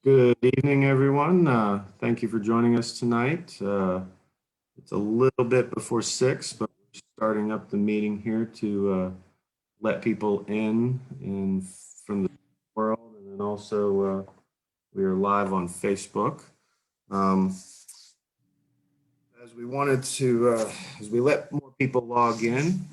Good evening, everyone. Thank you for joining us tonight. It's a little bit before 6, but we're starting up the meeting here to let people in from the world, and then also we are live on Facebook. As we wanted to, as we let more people log in,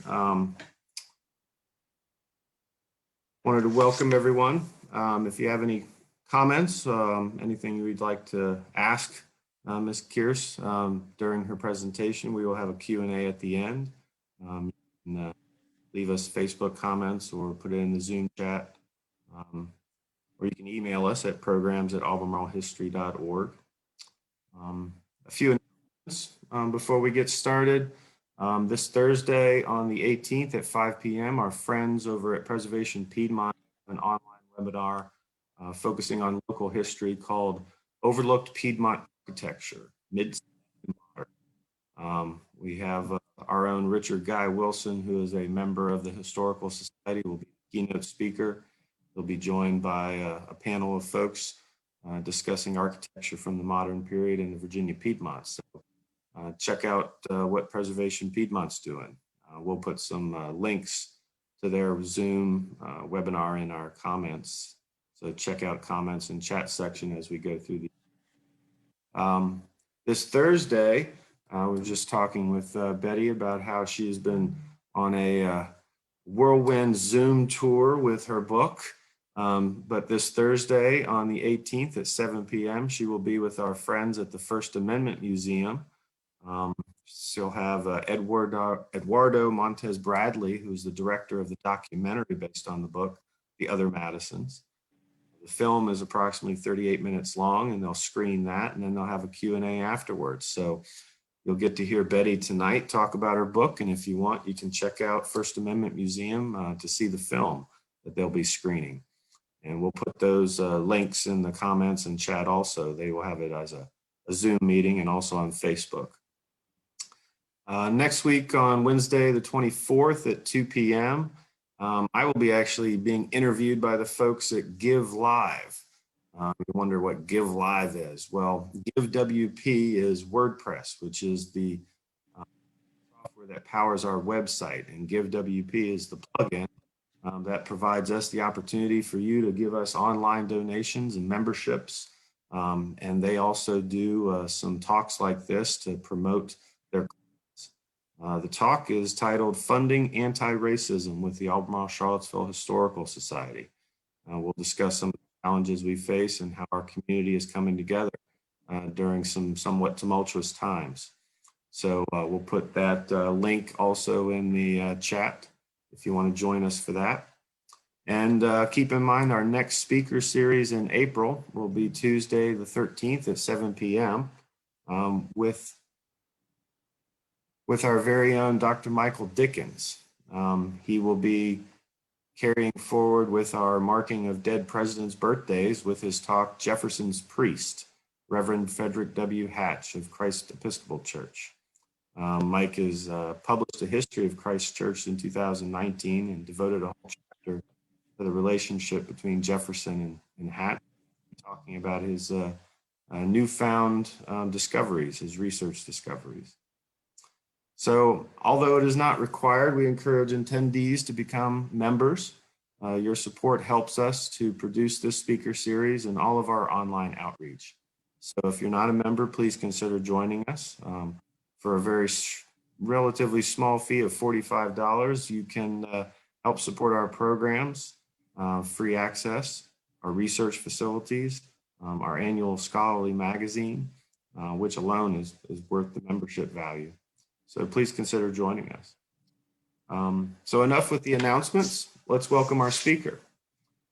wanted to welcome everyone. If you have any comments, anything you'd like to ask Ms. Kearse during her presentation, we will have a Q&A at the end. You can leave us Facebook comments or put it in the Zoom chat, or you can email us at programs@albemarlehistory.org. A few announcements before we get started. This Thursday on the 18th at 5 p.m., our friends over at Preservation Piedmont have an online webinar focusing on local history called Overlooked Piedmont Architecture, Mid and Modern. We have our own Richard Guy Wilson, who is a member of the Historical Society, will be the keynote speaker. He'll be joined by a panel of folks discussing architecture from the modern period in the Virginia Piedmont. So check out what Preservation Piedmont's doing. We'll put some links to their Zoom webinar in our comments. So check out comments and chat section as we go through the. This Thursday, we were just talking with Betty about how she's been on a whirlwind Zoom tour with her book. But this Thursday on the 18th at 7 p.m., she will be with our friends at the First Amendment Museum. She'll have Eduardo Montes Bradley, who's the director of the documentary based on the book, The Other Madisons. The film is approximately 38 minutes long, and they'll screen that, and then they'll have a Q&A afterwards. So you'll get to hear Betty tonight talk about her book, and if you want, you can check out First Amendment Museum to see the film that they'll be screening. And we'll put those links in the comments and chat also. They will have it as a Zoom meeting and also on Facebook. Next week on Wednesday, the 24th at 2 p.m., I will be actually being interviewed by the folks at Give Live. You wonder what Give Live is. Well, GiveWP is WordPress, which is the software that powers our website, and GiveWP is the plugin that provides us the opportunity for you to give us online donations and memberships. And they also do some talks like this to promote their the talk is titled Funding Anti-Racism with the Albemarle-Charlottesville Historical Society. We'll discuss some of the challenges we face and how our community is coming together during some somewhat tumultuous times. So we'll put that link also in the chat if you want to join us for that. And keep in mind our next speaker series in April will be Tuesday the 13th at 7 p.m. With our very own Dr. Michael Dickens. He will be carrying forward with our marking of dead presidents' birthdays with his talk, Jefferson's Priest, Reverend Frederick W. Hatch of Christ Episcopal Church. Mike has published a history of Christ Church in 2019 and devoted a whole chapter to the relationship between Jefferson and Hatch, talking about his newfound discoveries, his research discoveries. So although it is not required, we encourage attendees to become members. Your support helps us to produce this speaker series and all of our online outreach. So if you're not a member, please consider joining us. For a very relatively small fee of $45, you can help support our programs, free access, our research facilities, our annual scholarly magazine, which alone is worth the membership value. So please consider joining us. So enough with the announcements. Let's welcome our speaker.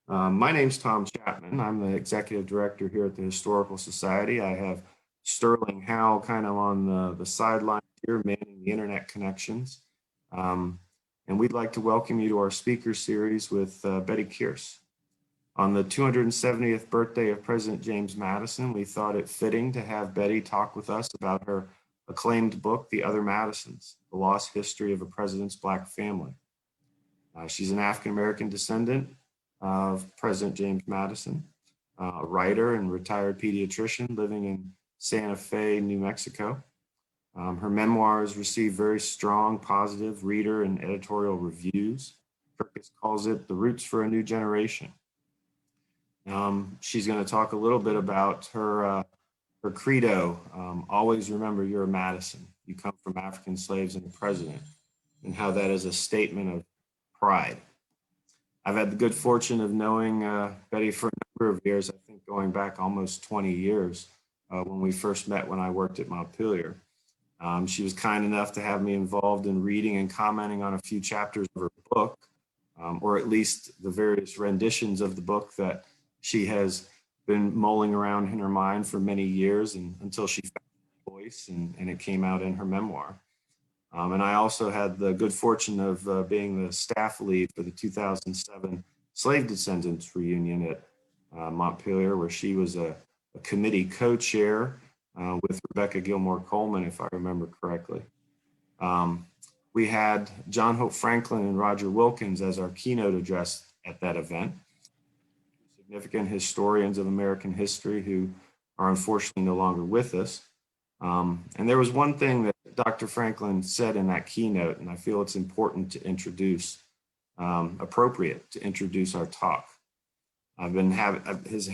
My name's Tom Chapman. I'm the executive director here at the Historical Society. I have Sterling Howe kind of on the sideline here, manning the internet connections. And we'd like to welcome you to our speaker series with Bettye Kearse. On the 270th birthday of President James Madison, we thought it fitting to have Betty talk with us about her acclaimed book, The Other Madisons, The Lost History of a President's Black Family. She's an African-American descendant of President James Madison. a writer and retired pediatrician living in Santa Fe, New Mexico. Her memoirs received very strong, positive reader and editorial reviews. Kirkus calls it the roots for a new generation. She's going to talk a little bit about her credo. Always remember you're a Madison. You come from African slaves and a president, and how that is a statement of pride. I've had the good fortune of knowing Bettye for a number of years, I think going back almost 20 years when we first met when I worked at Montpelier. She was kind enough to have me involved in reading and commenting on a few chapters of her book, or at least the various renditions of the book that she has been mulling around in her mind for many years, and until she found her voice and it came out in her memoir. And I also had the good fortune of being the staff lead for the 2007 Slave Descendants reunion at Montpelier, where she was a committee co-chair with Rebecca Gilmore Coleman, if I remember correctly. We had John Hope Franklin and Roger Wilkins as our keynote address at that event, significant historians of American history who are unfortunately no longer with us. And there was one thing that Dr. Franklin said in that keynote, and I feel it's important to introduce, appropriate to introduce our talk. I've been having his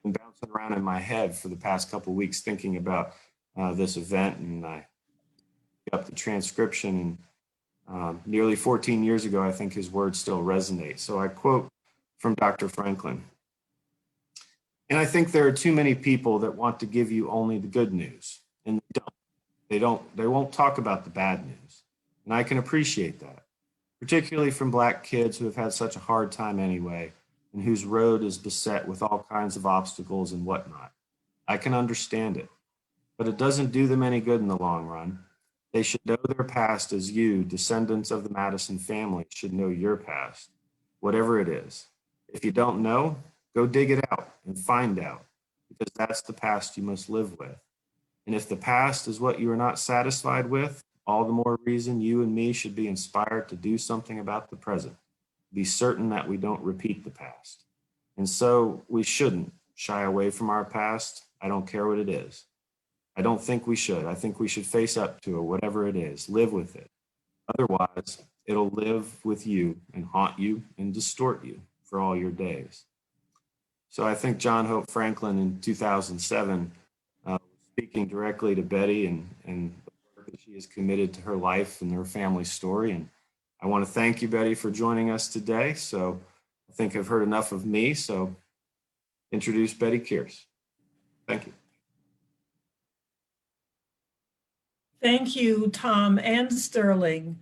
been bouncing around in my head for the past couple of weeks thinking about this event, and I got the transcription, and nearly 14 years ago, I think his words still resonate. So I quote from Dr. Franklin. And I think there are too many people that want to give you only the good news, and they won't talk about the bad news. And I can appreciate that, particularly from Black kids who have had such a hard time anyway, and whose road is beset with all kinds of obstacles and whatnot. I can understand it, but it doesn't do them any good in the long run. They should know their past as you, descendants of the Madison family, should know your past, whatever it is. If you don't know, go dig it out and find out, because that's the past you must live with. And if the past is what you are not satisfied with, all the more reason you and me should be inspired to do something about the present. Be certain that we don't repeat the past. And so we shouldn't shy away from our past. I don't care what it is. I don't think we should. I think we should face up to it, whatever it is, live with it. Otherwise, it'll live with you and haunt you and distort you for all your days. So I think John Hope Franklin in 2007 was speaking directly to Bettye and the work that she has committed to her life and her family story. And I want to thank you, Bettye, for joining us today. So I think I've heard enough of me. So introduce Bettye Kearse. Thank you. Thank you, Tom and Sterling.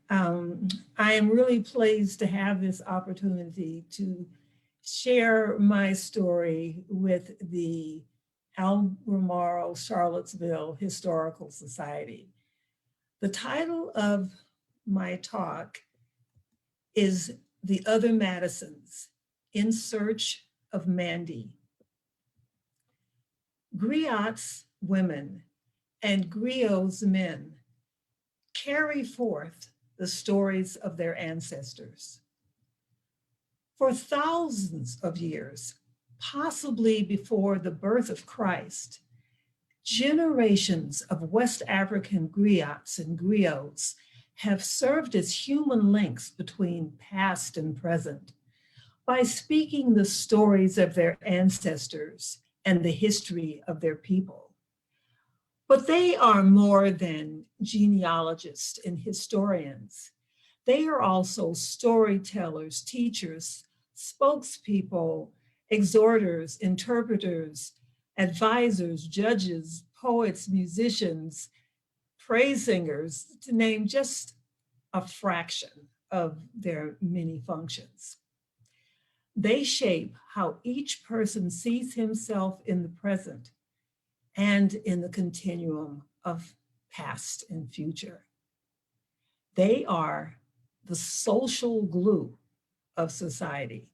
I am really pleased to have this opportunity to share my story with the Albemarle Charlottesville Historical Society. The title of my talk is The Other Madisons, In Search of Mandy. Griotte's women and griot's men carry forth the stories of their ancestors. For thousands of years, possibly before the birth of Christ, generations of West African griottes and griots have served as human links between past and present by speaking the stories of their ancestors and the history of their people. But they are more than genealogists and historians. They are also storytellers, teachers, spokespeople, exhorters, interpreters, advisors, judges, poets, musicians, praise singers, to name just a fraction of their many functions. They shape how each person sees himself in the present and in the continuum of past and future. They are the social glue of society.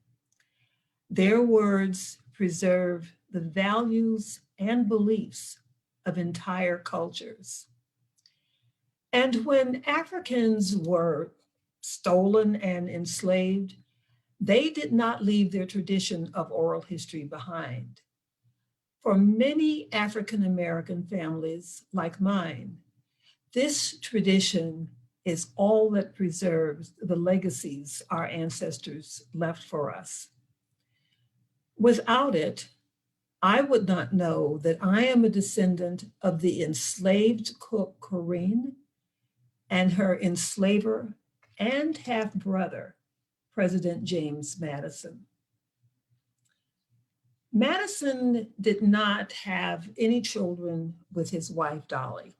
Their words preserve the values and beliefs of entire cultures. And when Africans were stolen and enslaved, They did not leave their tradition of oral history behind. For many African American families like mine, this tradition is all that preserves the legacies our ancestors left for us. Without it, I would not know that I am a descendant of the enslaved cook Corinne and her enslaver and half-brother, President James Madison. Madison did not have any children with his wife, Dolly.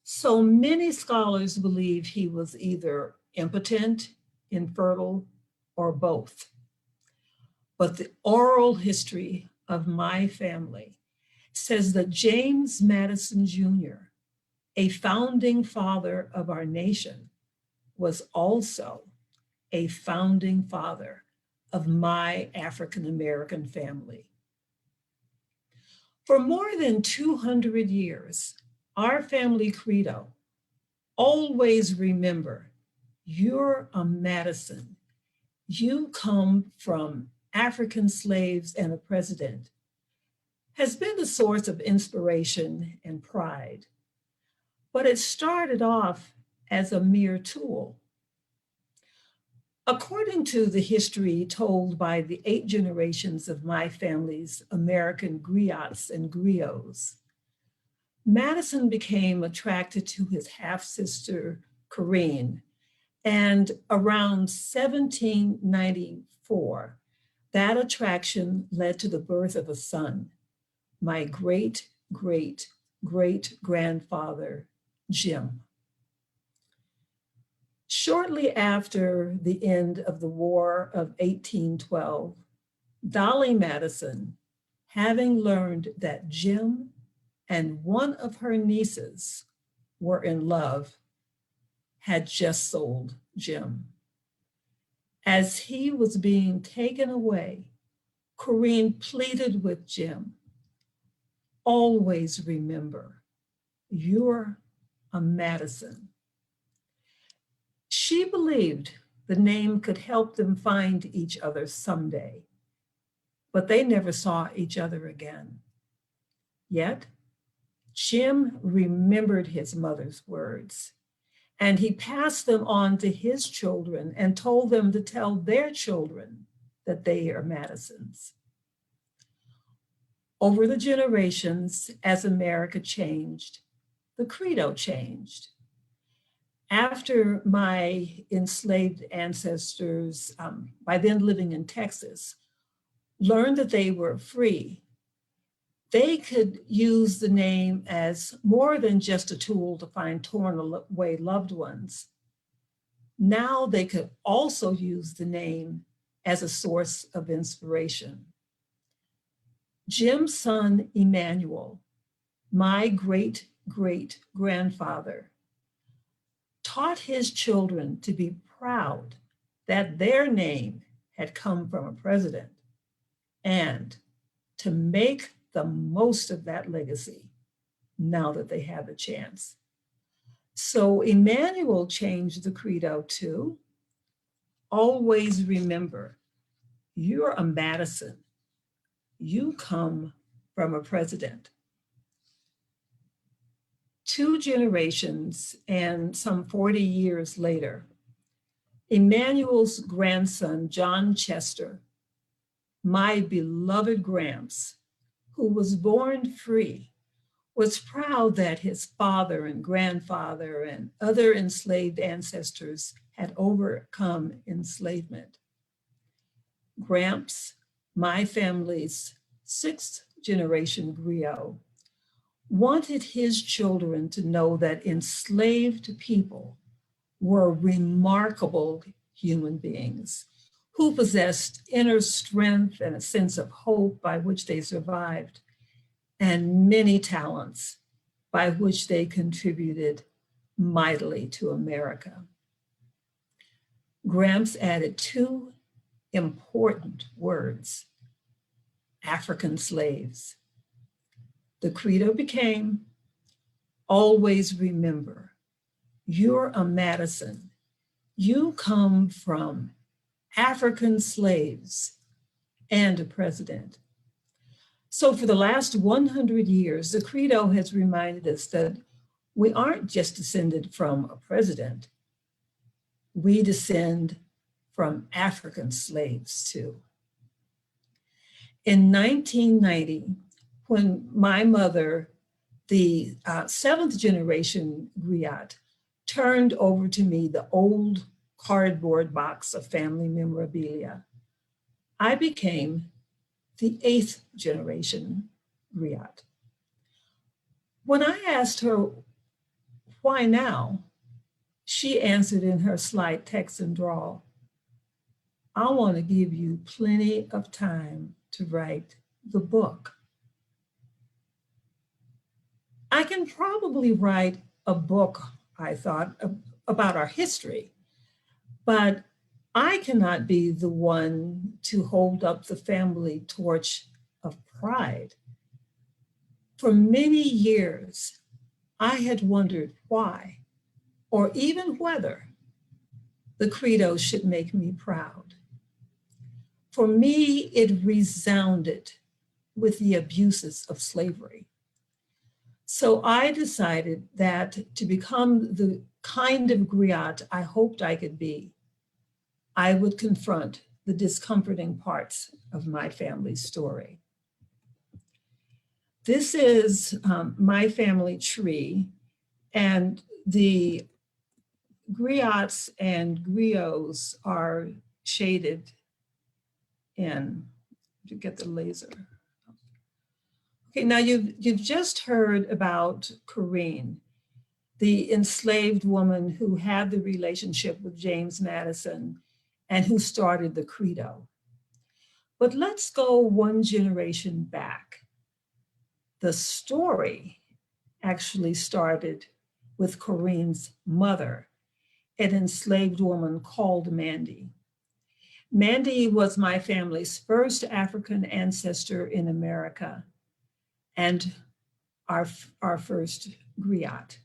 So many scholars believe he was either impotent, infertile, or both. But the oral history of my family says that James Madison Jr., a founding father of our nation, was also a founding father of my African American family. For more than 200 years, our family credo, always remember, you're a Madison. You come from African slaves and a president, has been a source of inspiration and pride. But it started off as a mere tool. According to the history told by the 8 generations of my family's American griottes and griots, Madison became attracted to his half-sister, Corinne, and around 1794, that attraction led to the birth of a son, my great-great-great-grandfather, Jim. Shortly after the end of the War of 1812, Dolly Madison, having learned that Jim and one of her nieces were in love, had just sold Jim. As he was being taken away, Corinne pleaded with Jim, always remember, you're a Madison. She believed the name could help them find each other someday, but they never saw each other again. Yet, Jim remembered his mother's words, and he passed them on to his children and told them to tell their children that they are Madisons. Over the generations, as America changed, the credo changed. After my enslaved ancestors, by then living in Texas, learned that they were free, they could use the name as more than just a tool to find torn away loved ones. Now they could also use the name as a source of inspiration. Jim's son, Emmanuel, my great-great-grandfather, taught his children to be proud that their name had come from a president and to make the most of that legacy now that they have the chance. So Emmanuel changed the credo to always remember, you're a Madison. You come from a president. 2 generations and some 40 years later, Emmanuel's grandson, John Chester, my beloved Gramps, who was born free, was proud that his father and grandfather and other enslaved ancestors had overcome enslavement. Gramps, my family's 6th generation griot, wanted his children to know that enslaved people were remarkable human beings who possessed inner strength and a sense of hope by which they survived, and many talents by which they contributed mightily to America. Gramps added 2 important words: African slaves. The credo became, always remember, you're a Madison. You come from African slaves, and a president. So for the last 100 years, the credo has reminded us that we aren't just descended from a president, we descend from African slaves too. In 1990, when my mother, the seventh generation griotte, turned over to me the old cardboard box of family memorabilia, I became the eighth generation griotte. When I asked her, why now? She answered in her slight Texan drawl, I want to give you plenty of time to write the book. I can probably write a book, I thought, about our history, but I cannot be the one to hold up the family torch of pride. For many years, I had wondered why, or even whether, the credo should make me proud. For me, it resounded with the abuses of slavery. So I decided that to become the kind of griotte I hoped I could be, I would confront the discomforting parts of my family's story. This is my family tree, and the griottes and griots are shaded in, to get the laser. Okay, now you've just heard about Corinne, the enslaved woman who had the relationship with James Madison and who started the credo. But let's go one generation back. The story actually started with Corinne's mother, an enslaved woman called Mandy. Mandy was my family's first African ancestor in America and our first griotte.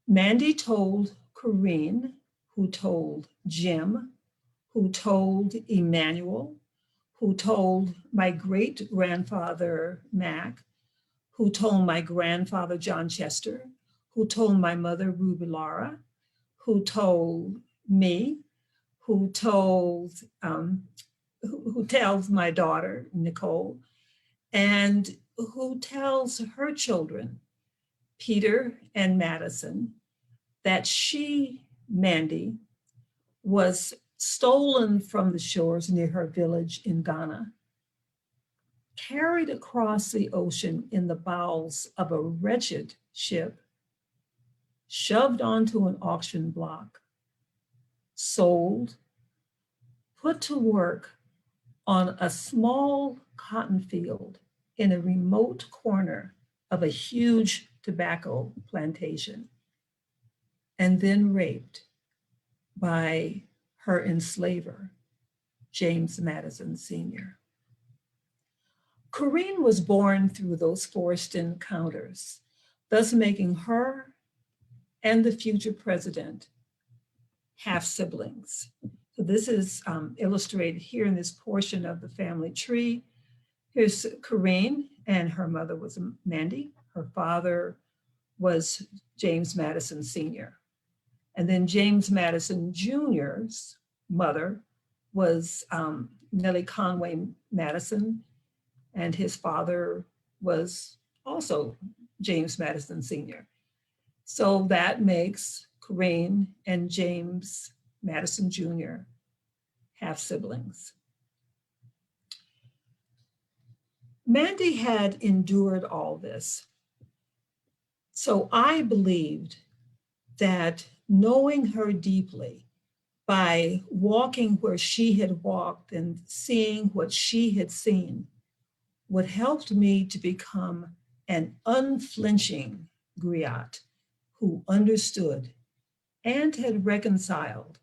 Mandy told Corinne, who told Jim, who told Emmanuel, who told my great-grandfather Mac, who told my grandfather John Chester, who told my mother Ruby Lara, who told me, who tells my daughter Nicole, and who tells her children, Peter and Madison, that she, Mandy, was stolen from the shores near her village in Ghana, carried across the ocean in the bowels of a wretched ship, shoved onto an auction block, sold, put to work on a small cotton field in a remote corner of a huge tobacco plantation, and then raped by her enslaver, James Madison Sr. Corinne was born through those forced encounters, thus making her and the future president half siblings. So this is illustrated here in this portion of the family tree. Here's Corinne, and her mother was Mandy. Her father was James Madison Sr. And then James Madison Jr.'s mother was Nellie Conway Madison, and his father was also James Madison Sr. So that makes Corinne and James Madison Jr. half siblings. Mandy had endured all this. So I believed that knowing her deeply, by walking where she had walked and seeing what she had seen, would help me to become an unflinching griotte who understood and had reconciled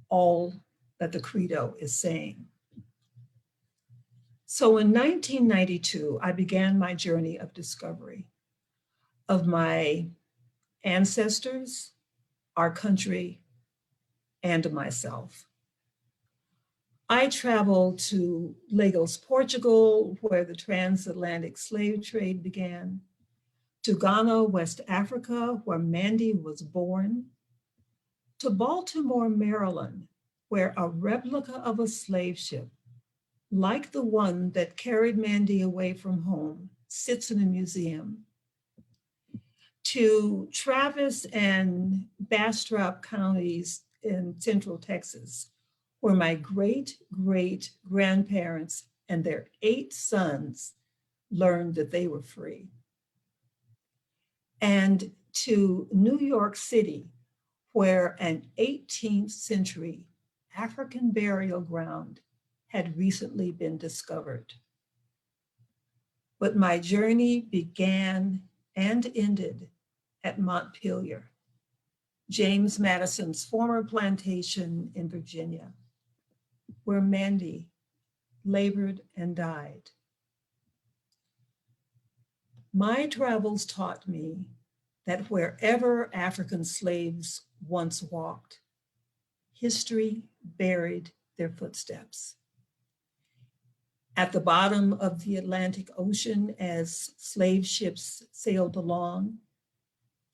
all that the credo is saying. So in 1992, I began my journey of discovery of my ancestors, our country, and myself. I traveled to Lagos, Portugal, where the transatlantic slave trade began, to Ghana, West Africa, where Mandy was born, to Baltimore, Maryland, where a replica of a slave ship, like the one that carried Mandy away from home, sits in a museum, to Travis and Bastrop counties in Central Texas, where my great-great-grandparents and their 8 sons learned that they were free, and to New York City, where an 18th century African burial ground had recently been discovered. But my journey began and ended at Montpelier, James Madison's former plantation in Virginia, where Mandy labored and died. My travels taught me that wherever African slaves once walked, history buried their footsteps. At the bottom of the Atlantic Ocean, as slave ships sailed along,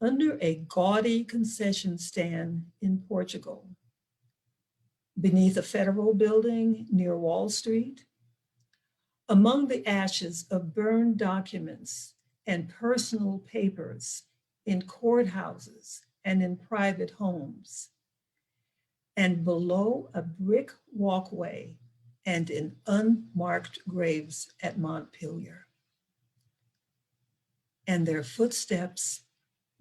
under a gaudy concession stand in Portugal, beneath a federal building near Wall Street, among the ashes of burned documents and personal papers in courthouses and in private homes, and below a brick walkway and in unmarked graves at Montpelier. And their footsteps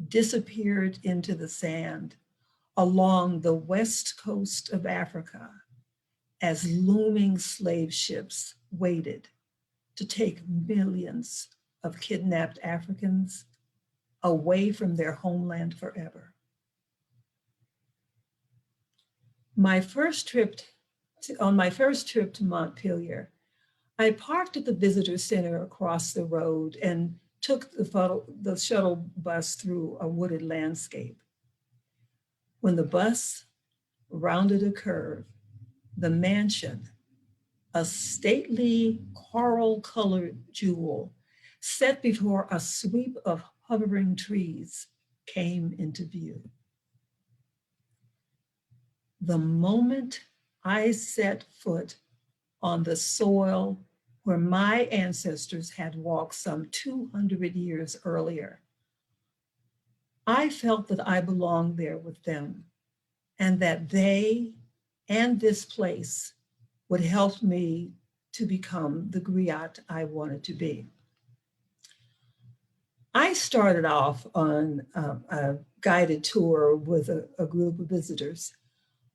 disappeared into the sand along the west coast of Africa as looming slave ships waited to take millions of kidnapped Africans away from their homeland forever. On my first trip to Montpelier, I parked at the visitor center across the road and took the shuttle bus through a wooded landscape. When the bus rounded a curve, the mansion, a stately coral-colored jewel set before a sweep of hovering trees, came into view. The moment I set foot on the soil where my ancestors had walked some 200 years earlier, I felt that I belonged there with them and that they and this place would help me to become the griotte I wanted to be. I started off on a guided tour with a group of visitors,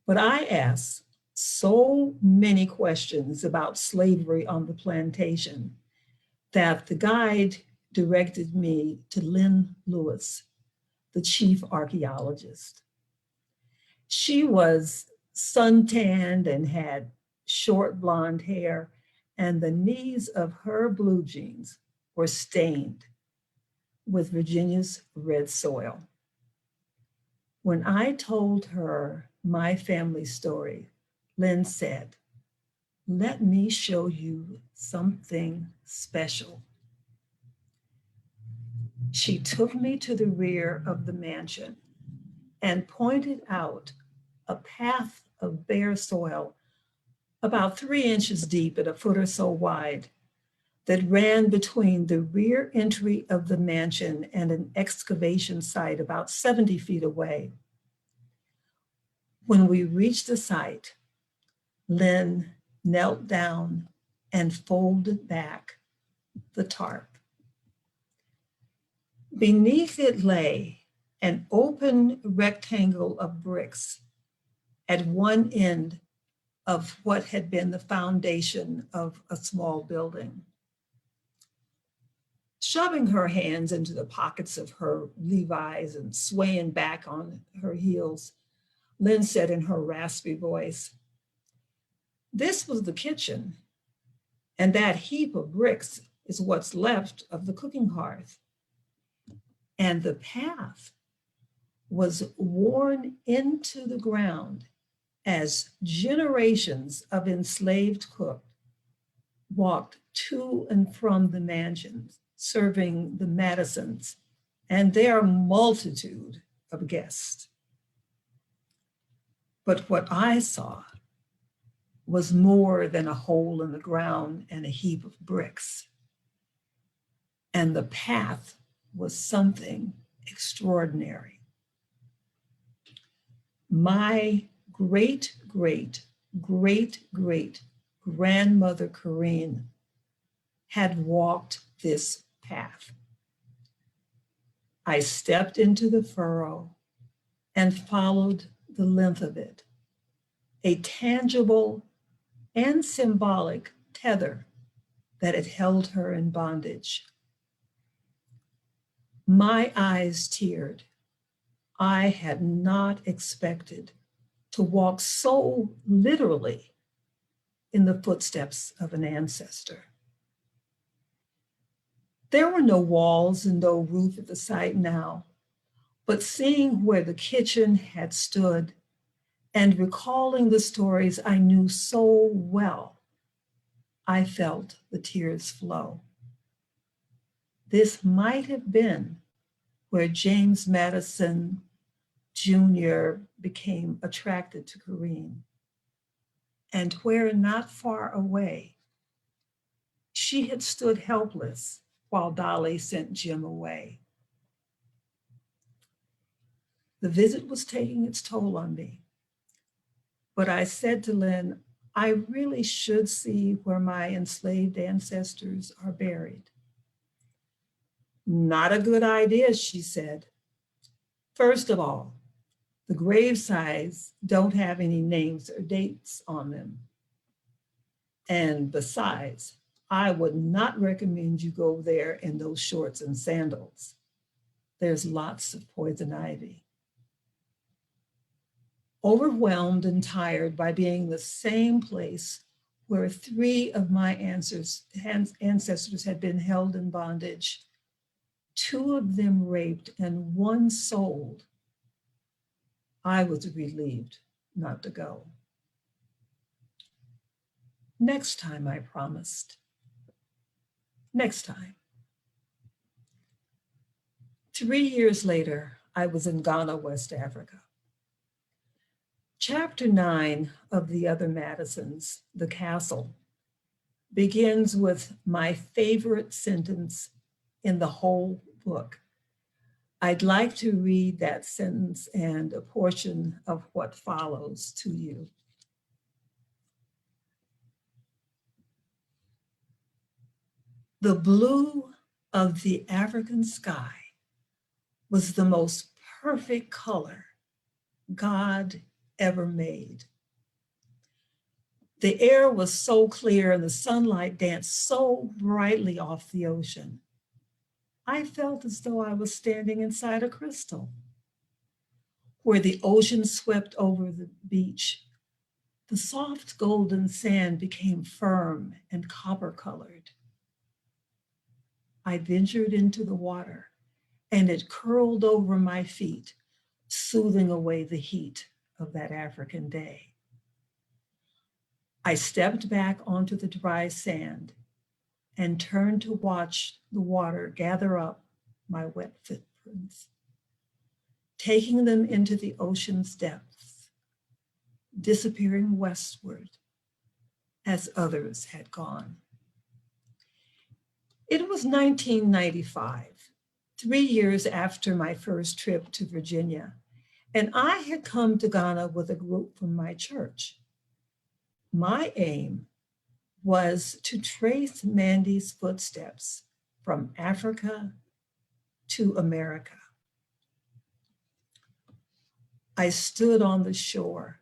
but I asked so many questions about slavery on the plantation that the guide directed me to Lynn Lewis, the chief archaeologist. She was suntanned and had short blonde hair, and the knees of her blue jeans were stained with Virginia's red soil. When I told her my family story, Lynn said, "Let me show you something special." She took me to the rear of the mansion and pointed out a path of bare soil about 3 inches deep and a foot or so wide that ran between the rear entry of the mansion and an excavation site about 70 feet away. When we reached the site, Lynn knelt down and folded back the tarp. Beneath it lay an open rectangle of bricks at one end of what had been the foundation of a small building. Shoving her hands into the pockets of her Levi's and swaying back on her heels, Lynn said in her raspy voice, "This was the kitchen, and that heap of bricks is what's left of the cooking hearth. And the path was worn into the ground as generations of enslaved cooks walked to and from the mansions, serving the Madisons and their multitude of guests. But what I saw was more than a hole in the ground and a heap of bricks. And the path was something extraordinary. My great, great, great, great grandmother Corinne had walked this path. I stepped into the furrow and followed the length of it, a tangible and symbolic tether that had held her in bondage. My eyes teared. I had not expected to walk so literally in the footsteps of an ancestor. There were no walls and no roof at the site now, but seeing where the kitchen had stood and recalling the stories I knew so well, I felt the tears flow. This might have been where James Madison Jr. became attracted to Corinne, and where not far away, she had stood helpless while Dolly sent Jim away. The visit was taking its toll on me, but I said to Lynn, I really should see where my enslaved ancestors are buried. Not a good idea, she said. First of all, the gravesites don't have any names or dates on them. And besides, I would not recommend you go there in those shorts and sandals. There's lots of poison ivy. Overwhelmed and tired by being the same place where 3 of my ancestors had been held in bondage, 2 of them raped and 1 sold, I was relieved not to go. Next time, I promised. Next time. 3 years later, I was in Ghana, West Africa. Chapter 9 of The Other Madisons, The Castle, begins with my favorite sentence in the whole book. I'd like to read that sentence and a portion of what follows to you. The blue of the African sky was the most perfect color God ever made. The air was so clear and the sunlight danced so brightly off the ocean. I felt as though I was standing inside a crystal. Where the ocean swept over the beach, the soft golden sand became firm and copper-colored. I ventured into the water and it curled over my feet, soothing away the heat of that African day. I stepped back onto the dry sand and turned to watch the water gather up my wet footprints, taking them into the ocean's depths, disappearing westward as others had gone. It was 1995, 3 years after my first trip to Virginia, and I had come to Ghana with a group from my church. My aim was to trace Mandy's footsteps from Africa to America. I stood on the shore,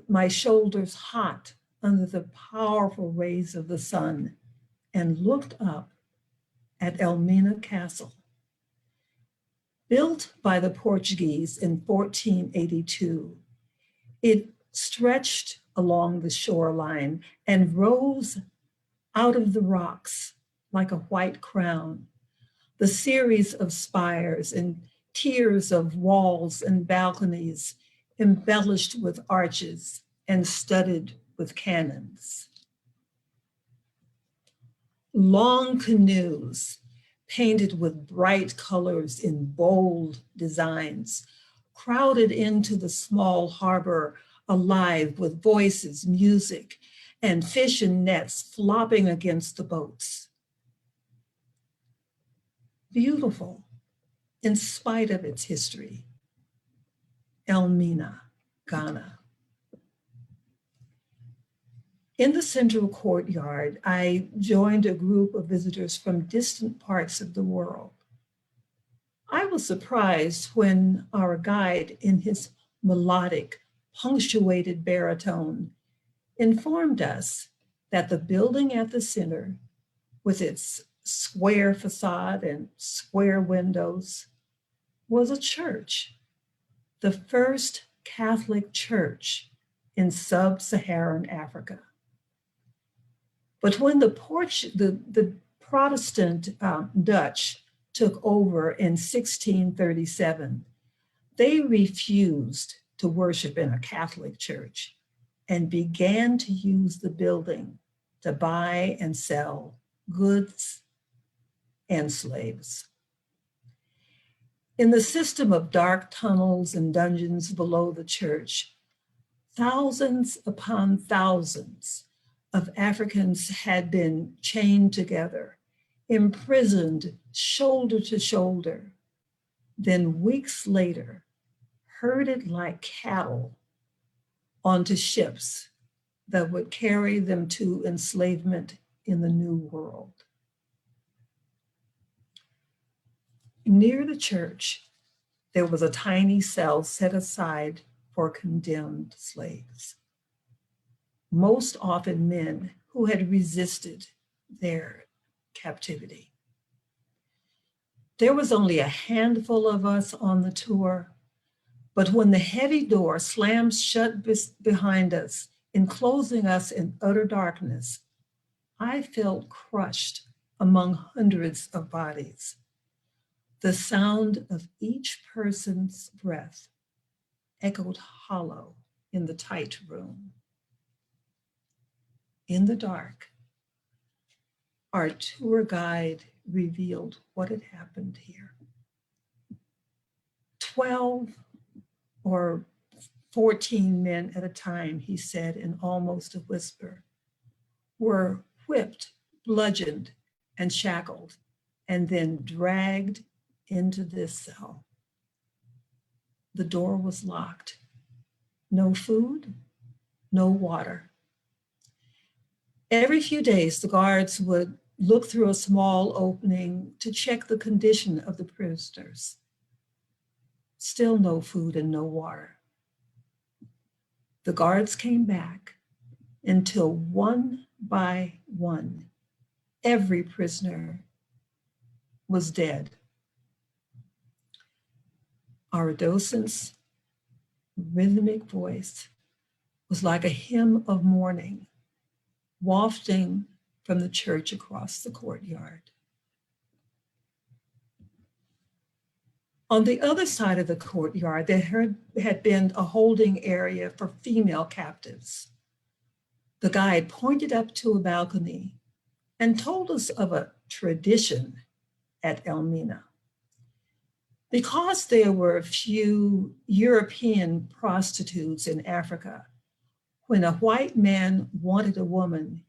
my shoulders hot under the powerful rays of the sun, and looked up at Elmina Castle. Built by the Portuguese in 1482, it stretched along the shoreline and rose out of the rocks like a white crown. The series of spires and tiers of walls and balconies embellished with arches and studded with cannons. Long canoes painted with bright colors in bold designs crowded into the small harbor, alive with voices, music, and fish and nets flopping against the boats. Beautiful, in spite of its history. Elmina, Ghana. In the central courtyard, I joined a group of visitors from distant parts of the world. I was surprised when our guide, in his melodic, punctuated baritone, informed us that the building at the center, with its square facade and square windows, was a church, the first Catholic church in sub-Saharan Africa. But when the Protestant Dutch took over in 1637, they refused to worship in a Catholic church and began to use the building to buy and sell goods and slaves. In the system of dark tunnels and dungeons below the church, thousands upon thousands of Africans had been chained together, imprisoned shoulder to shoulder, then weeks later, herded like cattle onto ships that would carry them to enslavement in the New World. Near the church, there was a tiny cell set aside for condemned slaves, most often men who had resisted their captivity. There was only a handful of us on the tour, but when the heavy door slammed shut behind us, enclosing us in utter darkness, I felt crushed among hundreds of bodies. The sound of each person's breath echoed hollow in the tight room. In the dark, our tour guide revealed what had happened here. 12 or 14 men at a time, he said in almost a whisper, were whipped, bludgeoned, and shackled, and then dragged into this cell. The door was locked. No food, no water. Every few days, the guards would look through a small opening to check the condition of the prisoners. Still no food and no water. The guards came back until one by one, every prisoner was dead. Our docent's rhythmic voice was like a hymn of mourning, wafting from the church across the courtyard. On the other side of the courtyard, there had been a holding area for female captives. The guide pointed up to a balcony and told us of a tradition at Elmina. Because there were few European prostitutes in Africa, when a white man wanted a woman,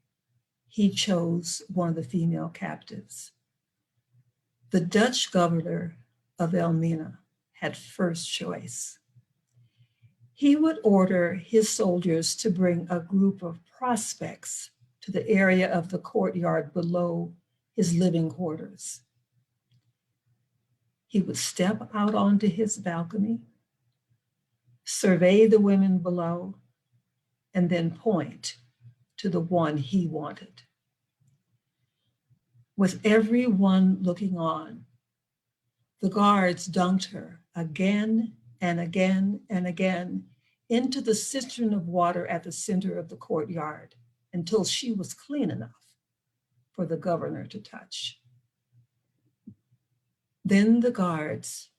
he chose one of the female captives. The Dutch governor of Elmina had first choice. He would order his soldiers to bring a group of prospects to the area of the courtyard below his living quarters. He would step out onto his balcony, survey the women below, and then point to the one he wanted. With everyone looking on, the guards dunked her again and again and again into the cistern of water at the center of the courtyard until she was clean enough for the governor to touch. Then the guards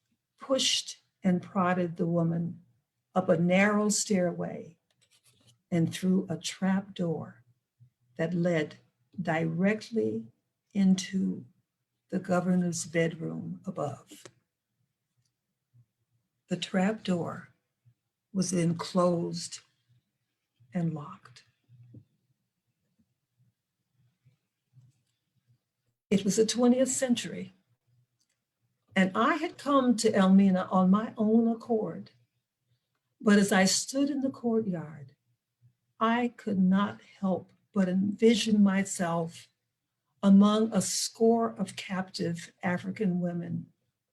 pushed and prodded the woman up a narrow stairway and through a trap door that led directly into the governor's bedroom above. The trap door was then closed and locked. It was the 20th century, and I had come to Elmina on my own accord. But as I stood in the courtyard, I could not help but envision myself among a score of captive African women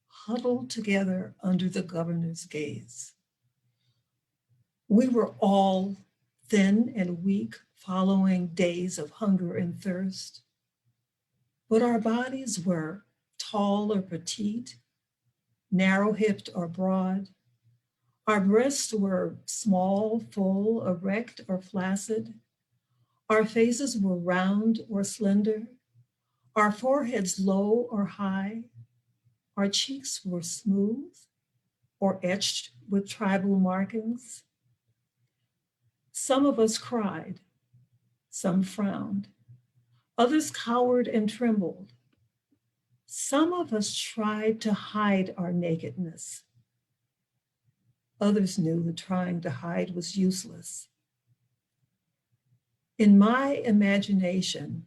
huddled together under the governor's gaze. We were all thin and weak following days of hunger and thirst, but our bodies were tall or petite, narrow-hipped or broad. Our breasts were small, full, erect, or flaccid. Our faces were round or slender. Our foreheads low or high. Our cheeks were smooth or etched with tribal markings. Some of us cried, some frowned. Others cowered and trembled. Some of us tried to hide our nakedness. Others knew that trying to hide was useless. In my imagination,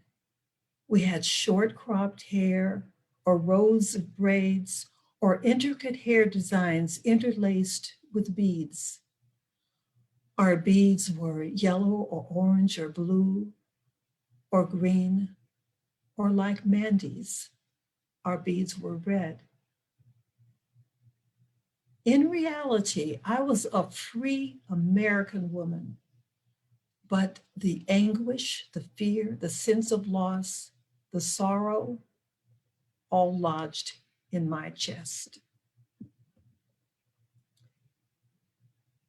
we had short cropped hair or rows of braids or intricate hair designs interlaced with beads. Our beads were yellow or orange or blue or green, or like Mandy's, our beads were red. In reality, I was a free American woman, but the anguish, the fear, the sense of loss, the sorrow, all lodged in my chest.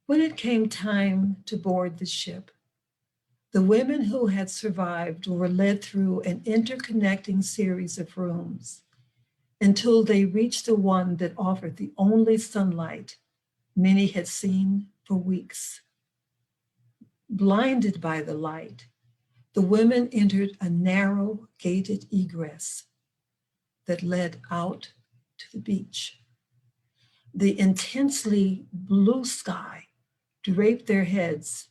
When it came time to board the ship, the women who had survived were led through an interconnecting series of rooms until they reached the one that offered the only sunlight many had seen for weeks. Blinded by the light, the women entered a narrow gated egress that led out to the beach. The intensely blue sky draped their heads,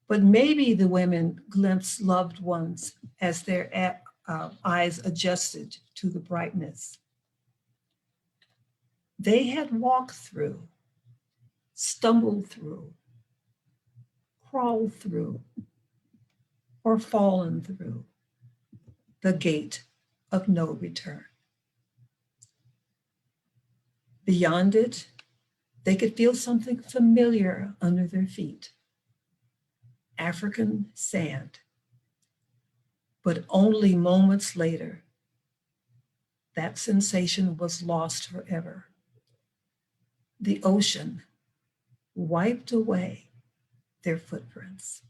but maybe the women glimpsed loved ones as their eyes adjusted to the brightness. They had walked through, stumbled through, crawled through, or fallen through the gate of no return. Beyond it, they could feel something familiar under their feet. African sand. But only moments later, that sensation was lost forever. The ocean wiped away their footprints.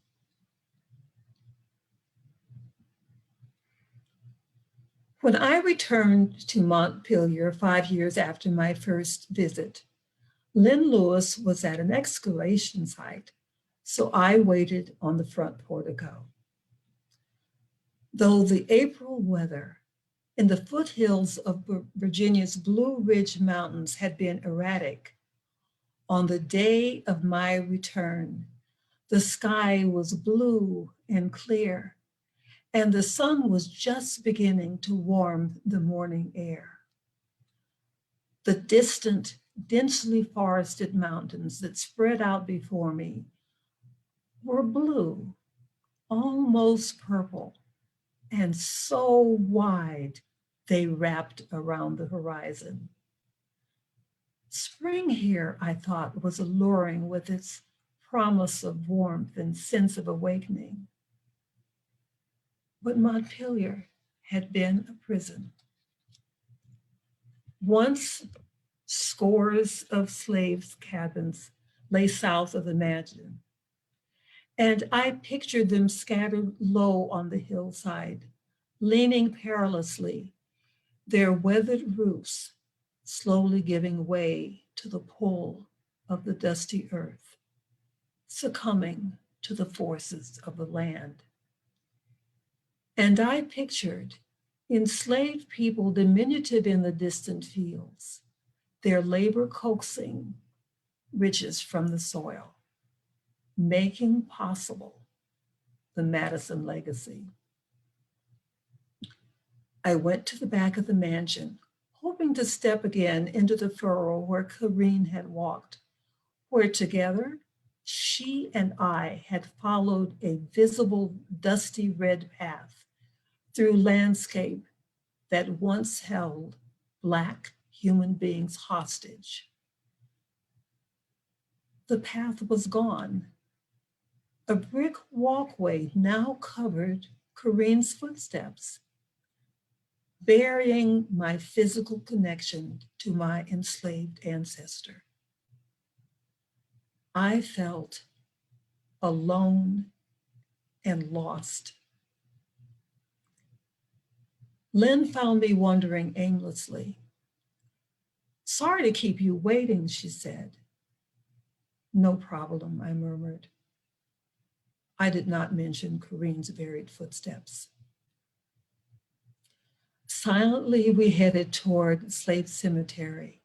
When I returned to Montpelier 5 years after my first visit, Lynn Lewis was at an excavation site, so I waited on the front portico. Though the April weather in the foothills of Virginia's Blue Ridge Mountains had been erratic, on the day of my return, the sky was blue and clear, and the sun was just beginning to warm the morning air. The distant, densely forested mountains that spread out before me were blue, almost purple, and so wide they wrapped around the horizon. Spring here, I thought, was alluring with its promise of warmth and sense of awakening. But Montpelier had been a prison. Once, scores of slaves' cabins lay south of the Madison, and I pictured them scattered low on the hillside, leaning perilously, their weathered roofs slowly giving way to the pull of the dusty earth. succumbing to the forces of the land. And I pictured enslaved people diminutive in the distant fields, their labor coaxing riches from the soil, making possible the Madison legacy. I went to the back of the mansion, hoping to step again into the furrow where Corinne had walked, where together she and I had followed a visible dusty red path through landscape that once held Black human beings hostage. The path was gone. A brick walkway now covered Corinne's footsteps, burying my physical connection to my enslaved ancestor. I felt alone and lost. Lynn found me wandering aimlessly. "Sorry to keep you waiting," she said. "No problem," I murmured. I did not mention Corinne's buried footsteps. Silently, we headed toward Slate Cemetery.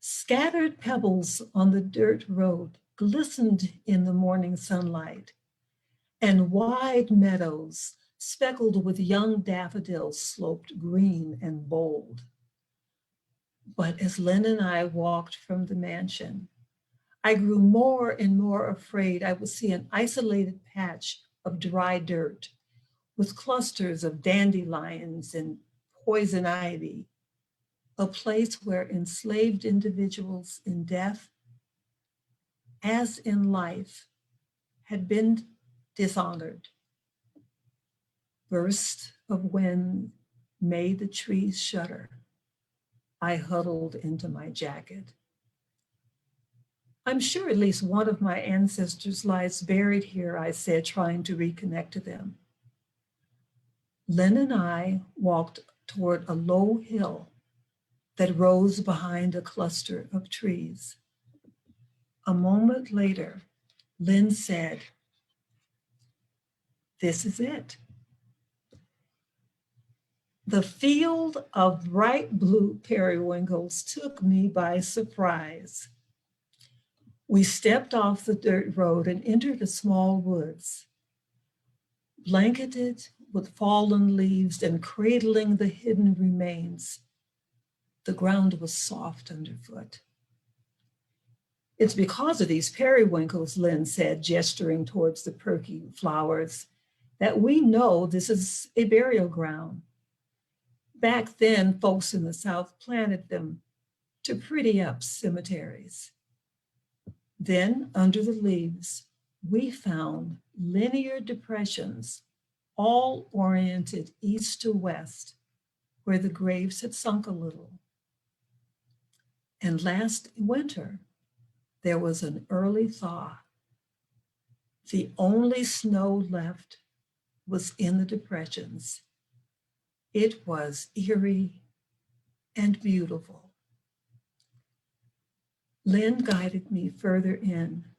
Scattered pebbles on the dirt road glistened in the morning sunlight, and wide meadows speckled with young daffodils sloped green and bold. But as Len and I walked from the mansion, I grew more and more afraid I would see an isolated patch of dry dirt with clusters of dandelions and poison ivy, a place where enslaved individuals in death, as in life, had been dishonored. Bursts of wind made the trees shudder. I huddled into my jacket. "I'm sure at least one of my ancestors lies buried here," I said, trying to reconnect to them. Len and I walked toward a low hill that rose behind a cluster of trees. A moment later, Len said, "This is it." The field of bright blue periwinkles took me by surprise. We stepped off the dirt road and entered a small woods. Blanketed with fallen leaves and cradling the hidden remains, the ground was soft underfoot. "It's because of these periwinkles," Lynn said, gesturing towards the perky flowers, "that we know this is a burial ground. Back then, folks in the South planted them to pretty up cemeteries." Then, under the leaves, we found linear depressions, all oriented east to west, where the graves had sunk a little. And last winter, there was an early thaw. The only snow left was in the depressions. It was eerie and beautiful. Lynn guided me further in,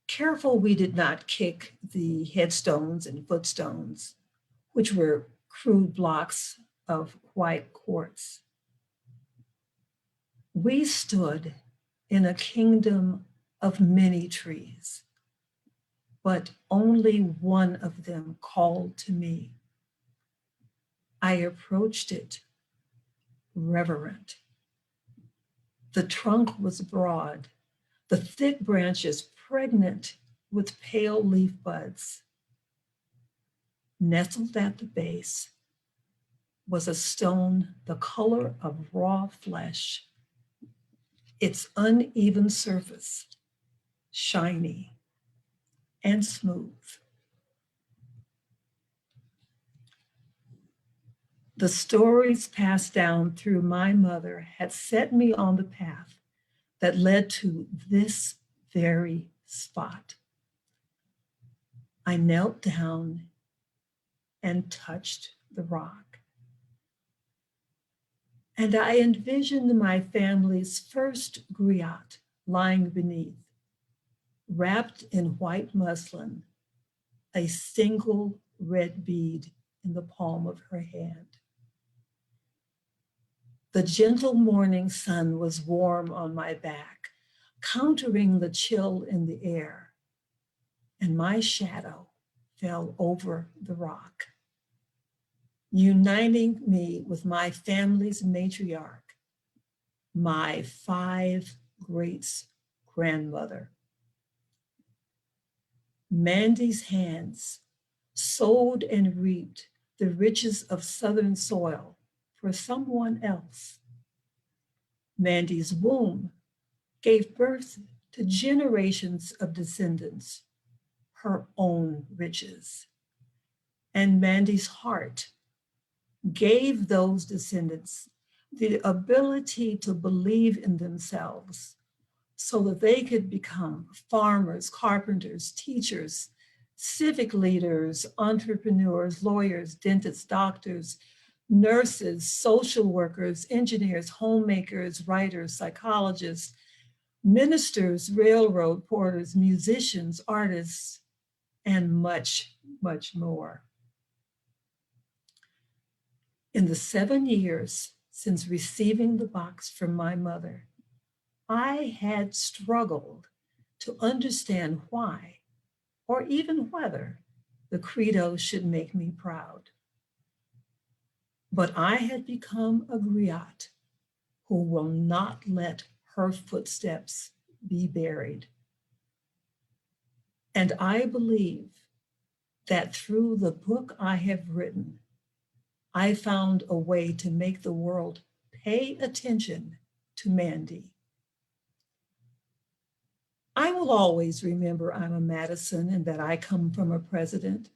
careful we did not kick the headstones and footstones, which were crude blocks of white quartz. We stood in a kingdom of many trees, but only one of them called to me. I approached it, reverent. The trunk was broad, the thick branches pregnant with pale leaf buds. Nestled at the base was a stone the color of raw flesh, its uneven surface shiny and smooth. The stories passed down through my mother had set me on the path that led to this very spot. I knelt down and touched the rock. And I envisioned my family's first griotte lying beneath, wrapped in white muslin, a single red bead in the palm of her hand. The gentle morning sun was warm on my back, countering the chill in the air, and my shadow fell over the rock, uniting me with my family's matriarch, my 5 greats grandmother. Mandy's hands sowed and reaped the riches of Southern soil for someone else. Mandy's womb gave birth to generations of descendants, her own riches. And Mandy's heart gave those descendants the ability to believe in themselves so that they could become farmers, carpenters, teachers, civic leaders, entrepreneurs, lawyers, dentists, doctors, nurses, social workers, engineers, homemakers, writers, psychologists, ministers, railroad porters, musicians, artists, and much, much more. In the 7 years since receiving the box from my mother, I had struggled to understand why, or even whether, the credo should make me proud. But I had become a griotte who will not let her footsteps be buried. And I believe that through the book I have written, I found a way to make the world pay attention to Mandy. I will always remember I'm a Madison and that I come from a president.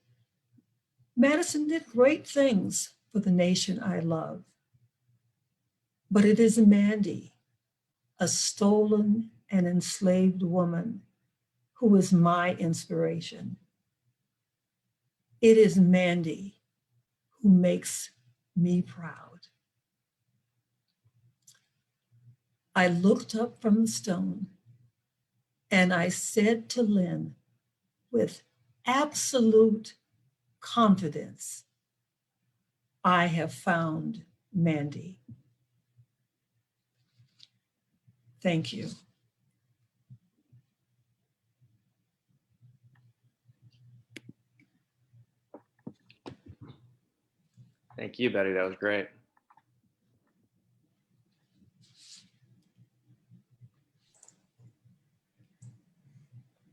Madison did great things for the nation I love. But it is Mandy, a stolen and enslaved woman, who is my inspiration. It is Mandy who makes me proud. I looked up from the stone and I said to Lynn with absolute confidence, I have found Mandy. Thank you. Thank you, Betty. That was great.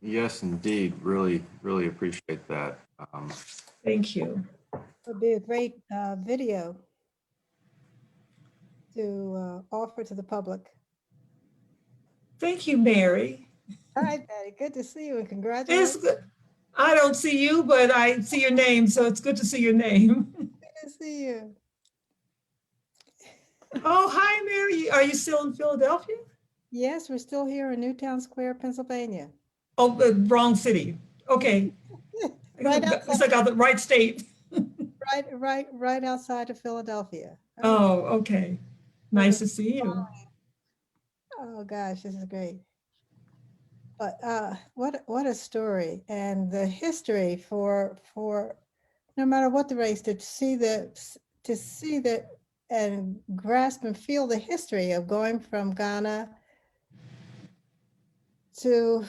Yes, indeed. Really, really appreciate that. Thank you. Would be a great video to offer to the public. Thank you, Mary. Hi, Betty. Good to see you and It's congratulations. good. I don't see you, but I see your name, so it's good to see your name. Good to see you. Oh, hi, Mary. Are you still in Philadelphia? Yes, we're still here in Newtown Square, Pennsylvania. Oh, wrong city. Okay. Right At least outside, I got the right state. right outside of Philadelphia. Oh, okay. Nice to see you. Oh gosh, this is great. But what a story, and the history for no matter what the race, to see that and grasp and feel the history of going from Ghana to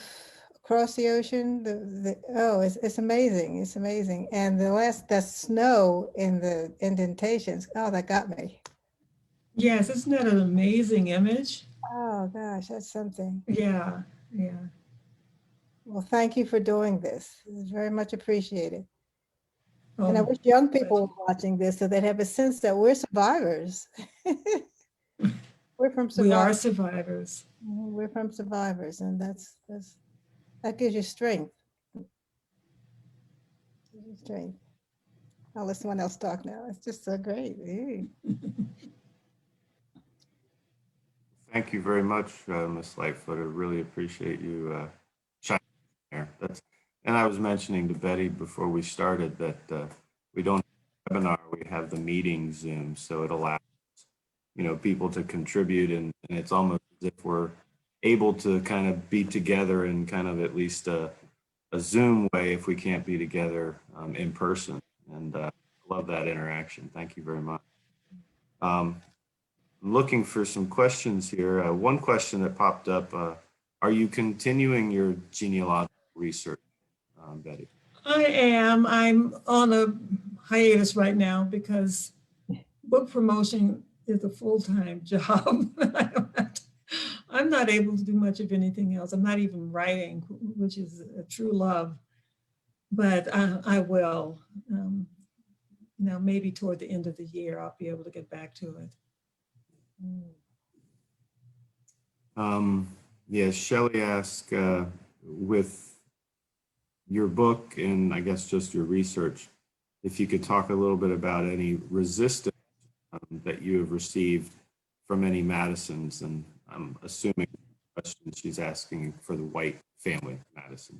across the ocean. It's amazing. It's amazing. And that snow in the indentations. Oh, that got me. Yes, isn't that an amazing image? Oh gosh, that's something. Yeah, yeah. Well, thank you for doing this. It's very much appreciated. And I Oh, wish young people were watching this so they'd have a sense that we're survivors. We're from we are survivors. survivors. We're from survivors, and that gives you strength. Gives you strength. I'll let someone else talk now. It's just so great. Thank you very much, Ms. Lightfoot. I really appreciate you shining there. And I was mentioning to Betty before we started that we don't have a webinar, we have the meeting Zoom, so it allows people to contribute, and it's almost as if we're able to kind of be together in kind of at least a Zoom way if we can't be together in person. And love that interaction. Thank you very much. I'm looking for some questions here. One question that popped up, are you continuing your genealogical research, Bettye? I am. I'm on a hiatus right now because book promotion is a full-time job. I'm not able to do much of anything else. I'm not even writing, which is a true love, but I will. Maybe toward the end of the year, I'll be able to get back to it. Yes, Shelley asked, with your book and I guess just your research, if you could talk a little bit about any resistance that you have received from any Madisons, and I'm assuming the question she's asking for the white family Madison.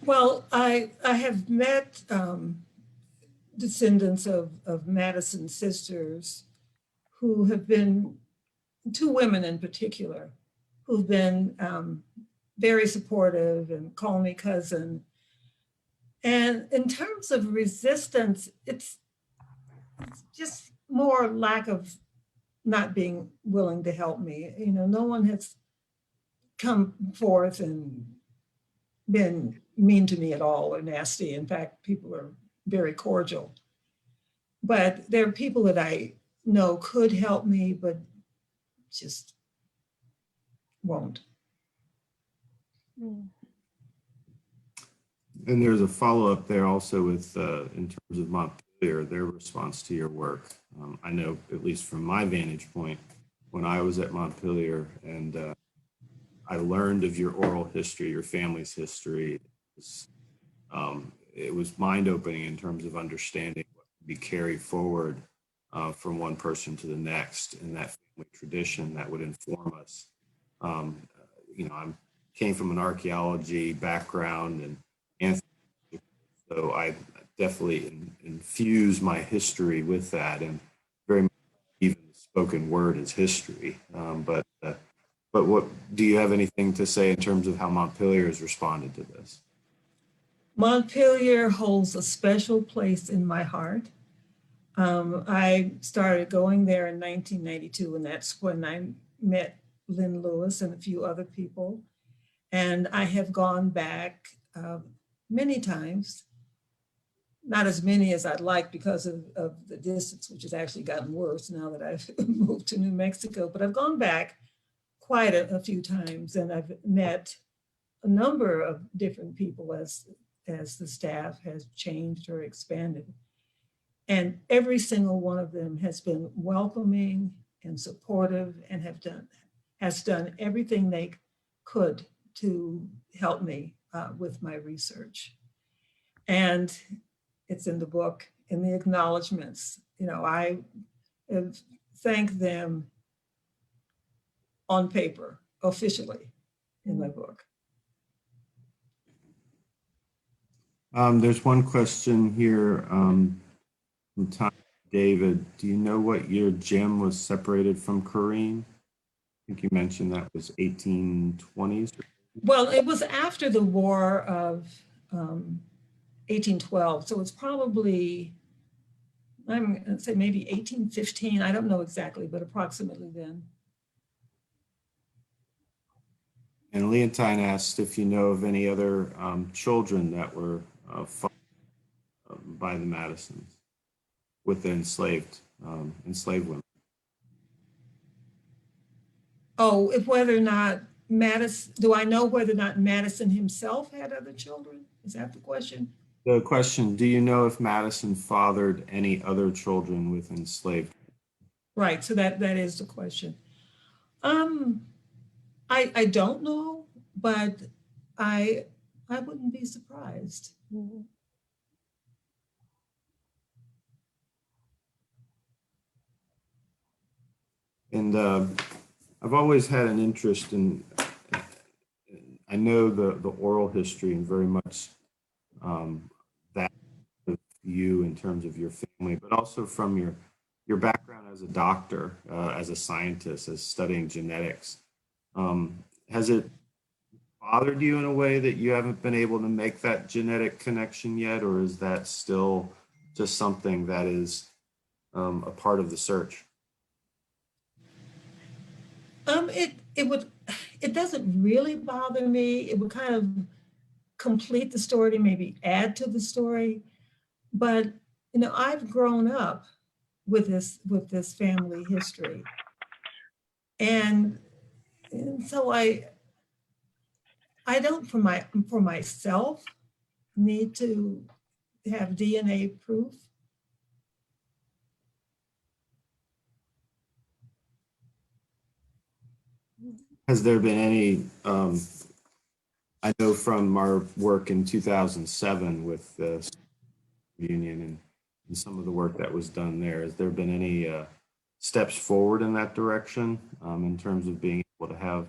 Well, I have met descendants of Madison sisters who have been, two women in particular, who've been very supportive and call me cousin. And in terms of resistance, it's just more lack of not being willing to help me. No one has come forth and been mean to me at all or nasty. In fact, people are very cordial. But there are people that I know could help me, but just won't. And there's a follow-up there also with, in terms of Montpelier, their response to your work. I know, at least from my vantage point, when I was at Montpelier and I learned of your oral history, your family's history, it was mind-opening in terms of understanding what could be carried forward from one person to the next in that family tradition that would inform us. I came from an archaeology background and so I definitely infuse my history with that, and very much even the spoken word is history. But what do you have anything to say in terms of how Montpelier has responded to this? Montpelier holds a special place in my heart. I started going there in 1992, and that's when I met Lynn Lewis and a few other people. And I have gone back many times, not as many as I'd like because of the distance, which has actually gotten worse now that I've moved to New Mexico. But I've gone back quite a few times, and I've met a number of different people as the staff has changed or expanded. And every single one of them has been welcoming and supportive and has done everything they could to help me with my research. And it's in the book, in the acknowledgments. I have thanked them on paper, officially, in my book. There's one question here from Tom David. Do you know what year Jim was separated from Corinne? I think you mentioned that was 1820s. Well, it was after the War of 1812. So it's probably, I'm going to say maybe 1815. I don't know exactly, but approximately then. And Leontine asked if you know of any other children that were fought by the Madisons with the enslaved women. Oh, if whether or not Madison, do I know whether or not Madison himself had other children? Is that the question? The question, do you know if Madison fathered any other children with enslaved? Right, so that is the question. I don't know, but I wouldn't be surprised. Mhm. And I've always had an interest in, I know the oral history and very much that of you in terms of your family, but also from your your background as a doctor, as a scientist, as studying genetics, has it bothered you in a way that you haven't been able to make that genetic connection yet, or is that still just something that is a part of the search? It doesn't really bother me. It would kind of complete the story, maybe add to the story. But I've grown up with this family history, and so I don't for myself need to have DNA proof. Has there been any, I know from our work in 2007 with the union and some of the work that was done there, has there been any steps forward in that direction in terms of being able to have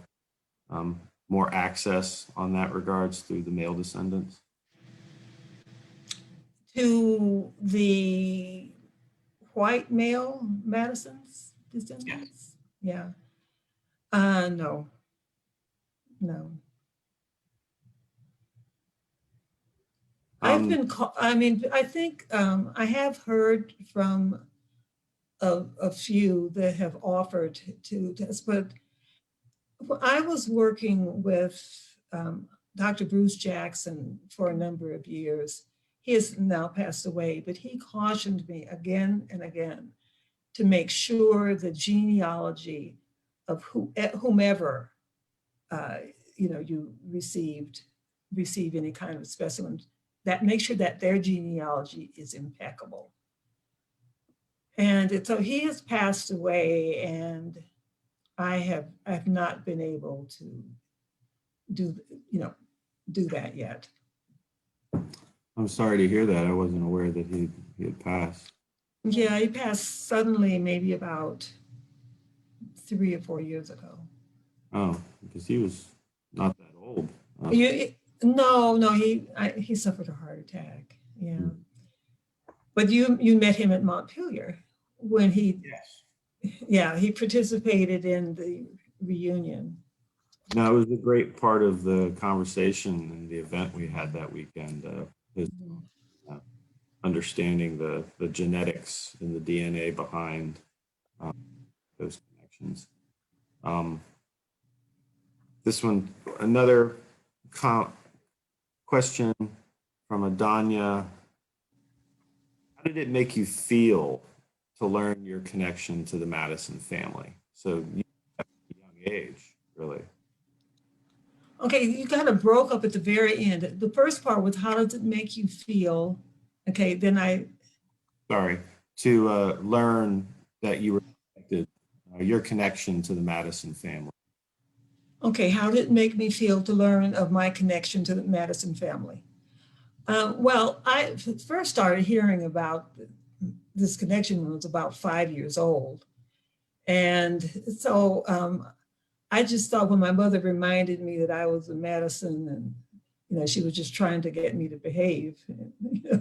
more access on that regards through the male descendants? To the white male Madisons descendants? Yeah. No. I've been I think I have heard from a few that have offered to test, but I was working with Dr. Bruce Jackson for a number of years. He has now passed away, but he cautioned me again and again to make sure the genealogy of whomever you receive any kind of specimen, that make sure that their genealogy is impeccable. And so he has passed away, and I've not been able to do that yet. I'm sorry to hear that. I wasn't aware that he had passed. Yeah, he passed suddenly, maybe about 3 or 4 years ago. Oh, because he was not that old. No, he suffered a heart attack. Yeah, but you met him at Montpelier when he. Yes. Yeah, he participated in the reunion. No, it was a great part of the conversation and the event we had that weekend. His understanding the genetics and the DNA behind those connections. This one, another question from Adanya. How did it make you feel to learn your connection to the Madison family? So you at a young age, really. Okay, you kind of broke up at the very end. The first part was, how does it make you feel? Okay, then Sorry, to learn that you were connected, your connection to the Madison family. Okay, how did it make me feel to learn of my connection to the Madison family? Well, I first started hearing about this connection when I was about 5 years old. And so I just thought when my mother reminded me that I was a Madison, and she was just trying to get me to behave,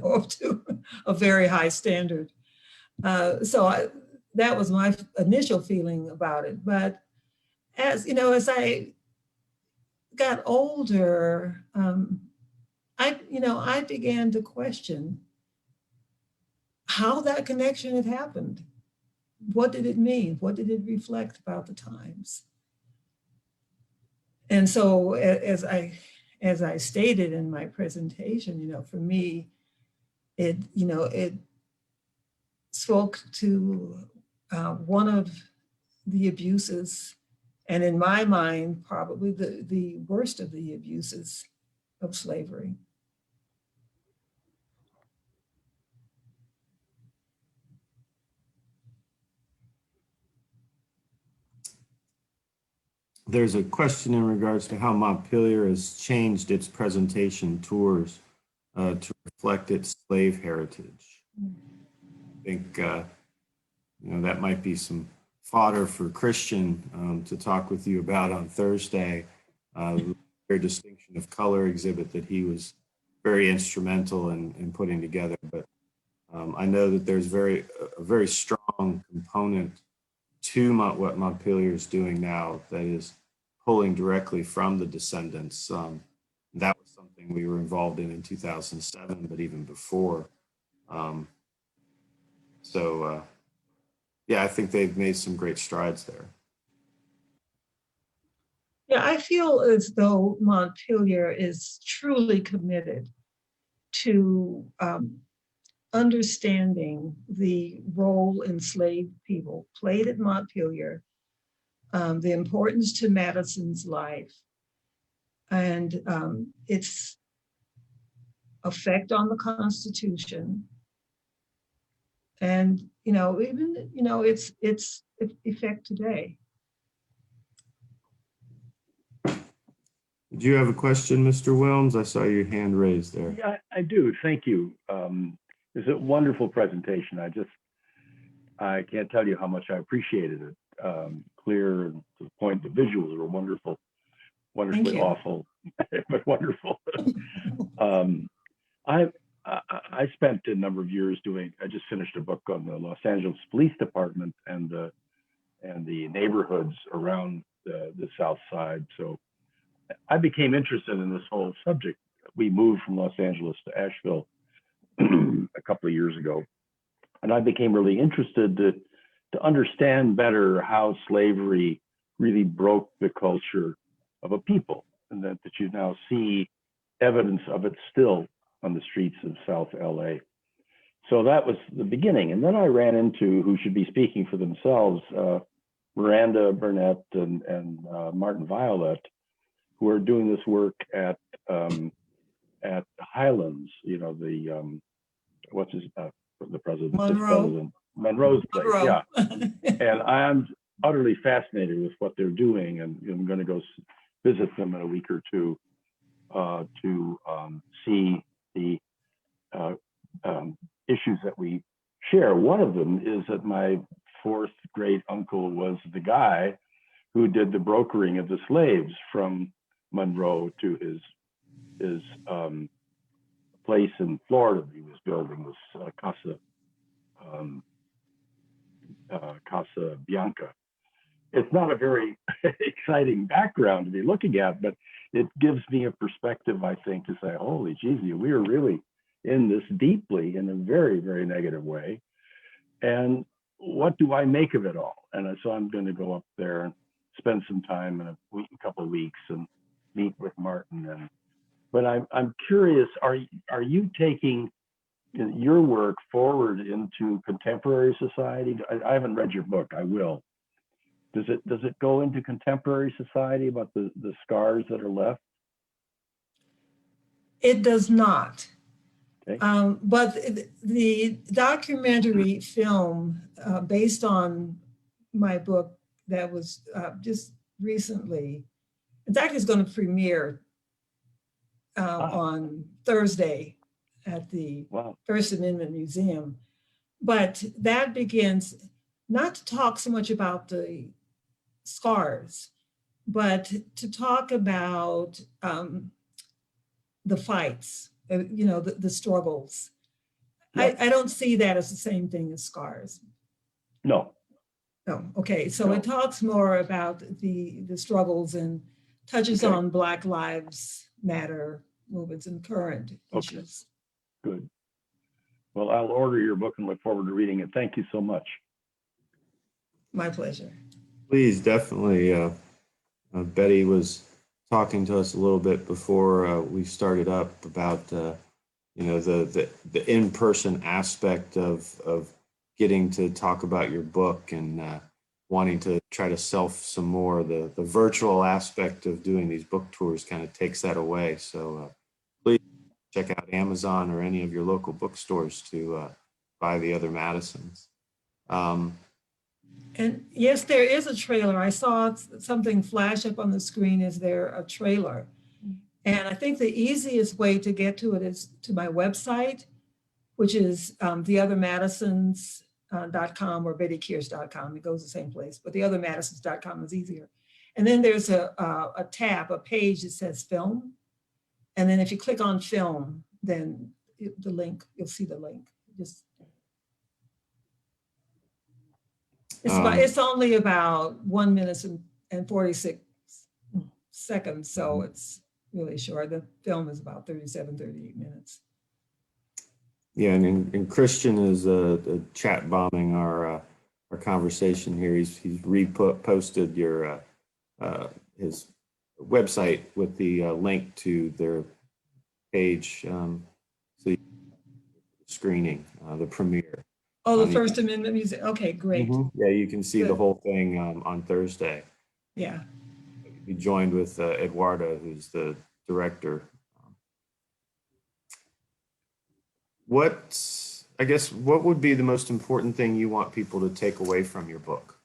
up to a very high standard. That was my initial feeling about it. But as I got older, I began to question how that connection had happened. What did it mean? What did it reflect about the times? And so, as I stated in my presentation, for me, it spoke to one of the abuses, and in my mind, probably the worst of the abuses of slavery. There's a question in regards to how Montpelier has changed its presentation tours to reflect its slave heritage. I think that might be some fodder for Christian to talk with you about on Thursday. Their distinction of color exhibit that he was very instrumental in putting together. But I know that there's a very strong component to what Montpelier is doing now that is pulling directly from the descendants. That was something we were involved in 2007, but even before. Yeah, I think they've made some great strides there. Yeah, I feel as though Montpelier is truly committed to understanding the role enslaved people played at Montpelier, the importance to Madison's life, and its effect on the Constitution, and even its effect today. Do you have a question, Mr. Wilms? I saw your hand raised there. Yeah, I do. Thank you. It's a wonderful presentation. I can't tell you how much I appreciated it. Clear and to the point. The visuals were wonderful, wonderfully awful, but wonderful. I spent a number of years I just finished a book on the Los Angeles Police Department and the neighborhoods around the South Side. So I became interested in this whole subject. We moved from Los Angeles to Asheville a couple of years ago, and I became really interested to understand better how slavery really broke the culture of a people, and that you now see evidence of it still on the streets of South LA. So that was the beginning. And then I ran into, who should be speaking for themselves, Miranda Burnett and Martin Violet, who are doing this work at Highlands, the president? Monroe's place, Monroe. yeah. And I'm utterly fascinated with what they're doing, and I'm going to go visit them in a week or two to see the issues that we share. One of them is that my fourth great uncle was the guy who did the brokering of the slaves from Monroe to his place in Florida that he was building, this Casa Bianca. It's not a very exciting background to be looking at, but it gives me a perspective, I think, to say, holy Jesus, we are really in this deeply in a very, very negative way. And what do I make of it all? And so I'm going to go up there and spend some time in a couple of weeks and meet with Martin. But I'm curious, are you taking your work forward into contemporary society? I haven't read your book. I will. Does it go into contemporary society about the scars that are left? It does not. Okay. But the documentary film based on my book that was just recently, it's actually going to premiere on Thursday at the First Amendment Museum. But that begins not to talk so much about the scars, but to talk about the fights, the struggles. Yep. I don't see that as the same thing as scars. No. No. Okay. So It talks more about the struggles and touches on Black Lives Matter movements and current issues. Good. Well, I'll order your book and look forward to reading it. Thank you so much. My pleasure. Please, definitely. Betty was talking to us a little bit before we started up about the in-person aspect of getting to talk about your book and wanting to try to sell some more. The virtual aspect of doing these book tours kind of takes that away. So please check out Amazon or any of your local bookstores to buy The Other Madisons. And yes, there is a trailer. I saw something flash up on the screen. Is there a trailer? And I think the easiest way to get to it is to my website, which is theothermadisons.com or bettykearse.com. It goes the same place, but theothermadisons.com is easier. And then there's a tab, a page that says film. And then if you click on film, then the link, you'll see the link. It's only about 1 minute and 46 seconds, so it's really short. The film is about 37, 38 minutes. Yeah, and Christian is chat bombing our conversation here. He's reposted your his website with the link to their page, so you screening the premiere. Oh, the First Amendment music. Okay, great. Yeah, you can see the Good. whole thing on Thursday. Yeah. Be joined with Eduardo, who's the director. What would be the most important thing you want people to take away from your book?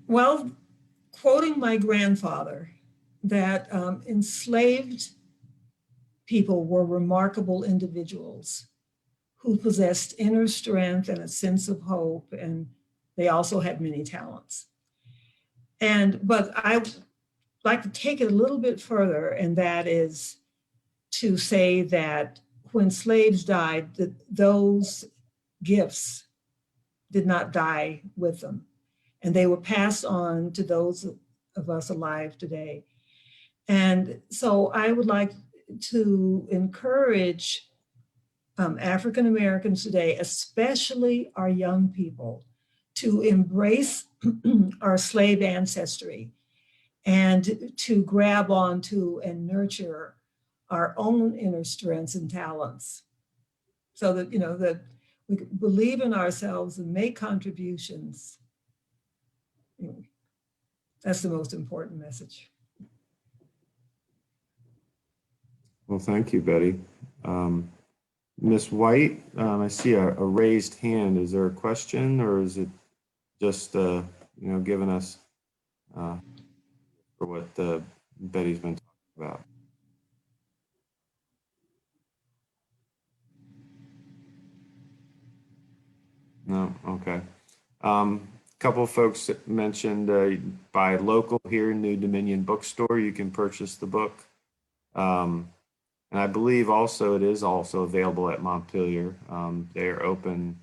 Well, quoting my grandfather, that enslaved people were remarkable individuals who possessed inner strength and a sense of hope, and they also had many talents. But I like to take it a little bit further, and that is to say that when slaves died, that those gifts did not die with them, and they were passed on to those of us alive today. And so I would like to encourage African Americans today, especially our young people, to embrace our slave ancestry and to grab onto and nurture our own inner strengths and talents, so that that we believe in ourselves and make contributions. That's the most important message. Well, thank you, Betty. Ms. White, I see a raised hand. Is there a question, or is it just giving us for what Betty's been talking about? No, okay. Couple of folks mentioned buy local here, New Dominion Bookstore. You can purchase the book. And I believe also it is also available at Montpelier. They are open.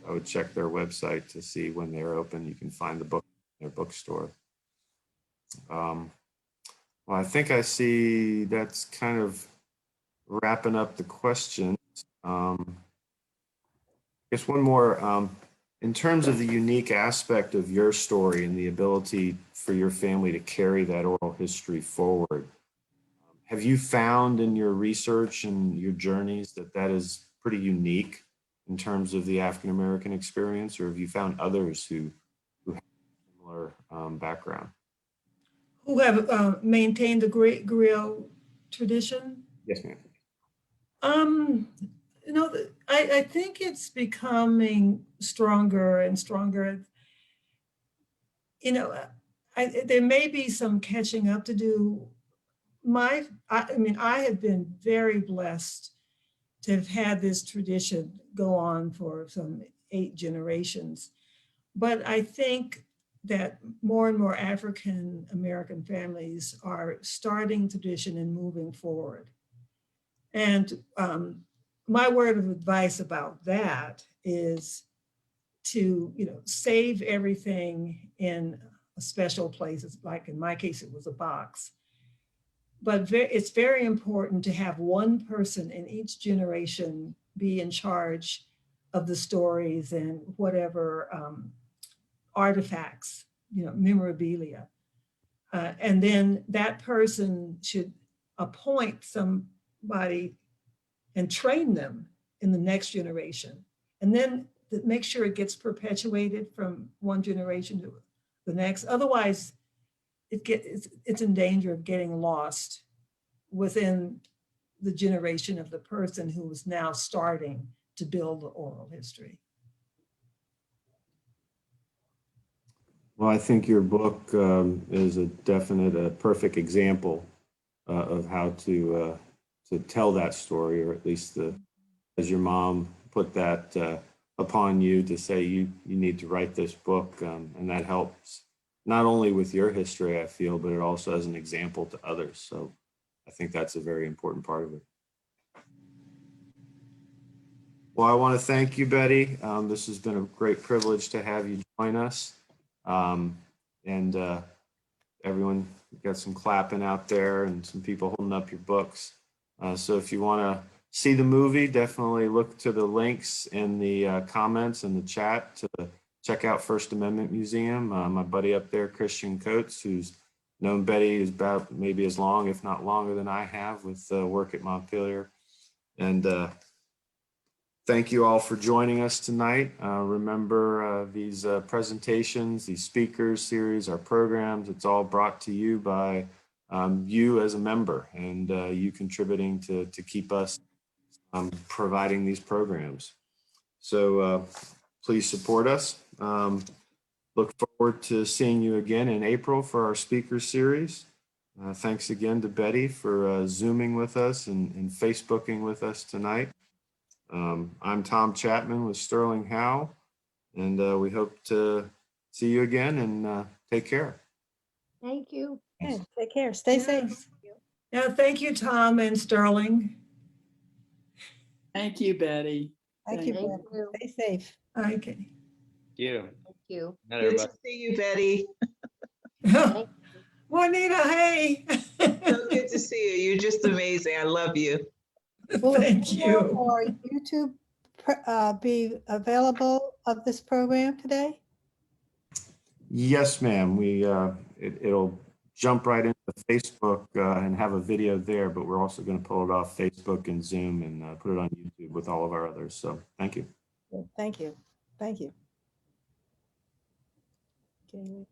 I would check their website to see when they're open. You can find the book in their bookstore. Well, I think I see that's kind of wrapping up the questions. I guess one more. In terms of the unique aspect of your story and the ability for your family to carry that oral history forward, have you found in your research and your journeys that is pretty unique in terms of the African American experience, or have you found others who have a similar background? Who have maintained the great griot tradition? Yes, ma'am. I think it's becoming stronger and stronger. There may be some catching up to do. I have been very blessed to have had this tradition go on for some 8 generations. But I think that more and more African American families are starting tradition and moving forward. And my word of advice about that is to, save everything in a special place. Like in my case, it was a box. But it's very important to have one person in each generation be in charge of the stories and whatever artifacts, memorabilia. And then that person should appoint somebody and train them in the next generation. And then make sure it gets perpetuated from one generation to the next. Otherwise, it's in danger of getting lost within the generation of the person who is now starting to build the oral history. Well, I think your book is a perfect example of how to tell that story, or at least as your mom put that upon you to say you need to write this book, and that helps not only with your history, I feel, but it also as an example to others. So I think that's a very important part of it. Well, I want to thank you, Betty. This has been a great privilege to have you join us. And everyone got some clapping out there and some people holding up your books. So if you want to see the movie, definitely look to the links in the comments and the chat to check out First Amendment Museum. My buddy up there, Christian Coates, who's known Betty is about maybe as long, if not longer than I have with work at Montpelier. And thank you all for joining us tonight. Remember these presentations, these speakers series, our programs, it's all brought to you by you as a member and you contributing to keep us providing these programs. So please support us. Look forward to seeing you again in April for our speaker series. Thanks again to Betty for Zooming with us and Facebooking with us tonight. I'm Tom Chapman with Sterling Howe, and we hope to see you again and take care. Thank you. Yeah, take care. Stay safe. Yes. Yeah, thank you, Tom and Sterling. Thank you, Betty. Thank you. Thank Betty. you. Stay safe. Okay. Thank you. Thank you. Night, Good everybody. to see you, Betty. Thank Juanita, hey. So good to see you. You're just amazing. I love you. Will Thank video you. or YouTube be available of this program today? Yes, ma'am. It'll jump right into Facebook and have a video there, but we're also going to pull it off Facebook and Zoom and put it on YouTube with all of our others. So thank you. Thank you. Thank you. Okay.